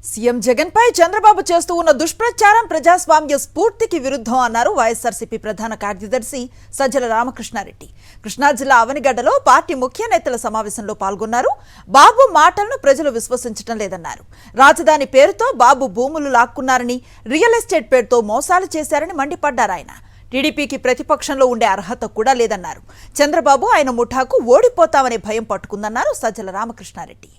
CM Jagan పై చంద్రబాబు చేస్తూ ఉన్న దుష్ప్రచారం ప్రజాస్వామ్య స్ఫూర్తికి విరుద్ధం అన్నారు వైఎస్ఆర్సీపీ ప్రధాన కార్యదర్శి సజ్జల రామకృష్ణారెడ్డి. కృష్ణా జిల్లా అవనిగడ్డలో పార్టీ ముఖ్య నేతల సమావేశంలో పాల్గొన్నారు. బాబు మాటలను ప్రజలు విశ్వసించడం లేదన్నారు. రాజధాని పేరుతో బాబు భూములు లాక్కున్నారని, రియల్ ఎస్టేట్ పేరుతో మోసాలు చేశారని మండిపడ్డారు ఆయన. టీడీపీకి ప్రతిపక్షంలో ఉండే అర్హత కూడా లేదన్నారు. చంద్రబాబు ఆయన ముఠాకు ఓడిపోతామనే భయం పట్టుకుందన్నారు సజ్జల రామకృష్ణారెడ్డి.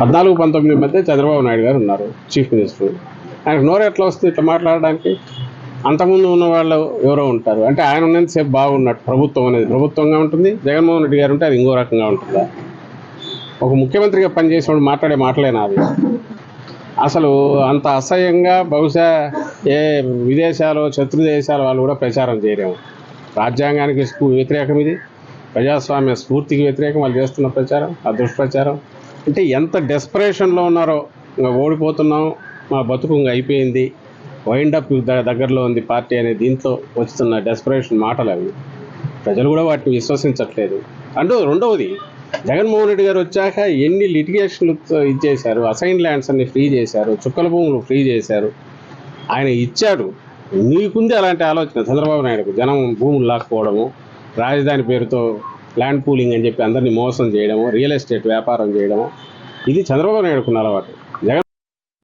14-19 మధ్య చంద్రబాబు నాయుడు గారు ఉన్నారు చీఫ్ మినిస్టర్. ఆయనకు నోరు ఎట్లా వస్తుంది ఇట్లా మాట్లాడడానికి? అంతకుముందు ఉన్న వాళ్ళు ఎవరో ఉంటారు. అంటే ఆయన ఉన్నంతసేపు బాగున్నట్టు ప్రభుత్వం అనేది ప్రభుత్వంగా ఉంటుంది, జగన్మోహన్ రెడ్డి గారు ఉంటే అది ఇంకో రకంగా ఉంటుందా? ఒక ముఖ్యమంత్రిగా పనిచేసేవాడు మాట్లాడే మాటలేనా అది? అసలు అంత అసహ్యంగా బహుశా ఏ విదేశాలు శత్రు దేశాల వాళ్ళు కూడా ప్రచారం చేయలేము. రాజ్యాంగానికి వ్యతిరేకం, ఇది ప్రజాస్వామ్య స్ఫూర్తికి వ్యతిరేకం వాళ్ళు చేస్తున్న ప్రచారం, ఆ దుష్ప్రచారం. అంటే ఎంత డెస్పరేషన్లో ఉన్నారో, ఇంకా ఓడిపోతున్నాం, మా బతుకు ఇంకా అయిపోయింది, వైండప్ దగ్గరలో ఉంది పార్టీ అనే దీంతో వస్తున్న డెస్పరేషన్ మాటలు అవి. ప్రజలు కూడా వాటిని విశ్వసించట్లేదు. అంటూ రెండవది, జగన్మోహన్ రెడ్డి గారు వచ్చాక ఎన్ని లిటిగేషన్లు ఇచ్చేశారు, అసైన్ ల్యాండ్స్ అన్ని ఫ్రీ చేశారు, చుక్కల భూములు ఫ్రీ చేశారు. ఆయన ఇచ్చాడు. నీకుంది అలాంటి ఆలోచన చంద్రబాబు నాయుడుకు? జనం భూములు లాక్కోవడము, రాజధాని పేరుతో ల్యాండ్ పూలింగ్ అని చెప్పి అందరినీ మోసం చేయడము, రియల్ ఎస్టేట్ వ్యాపారం చేయడము, ఇది చంద్రబాబు నాయుడుకున్న అలవాటు.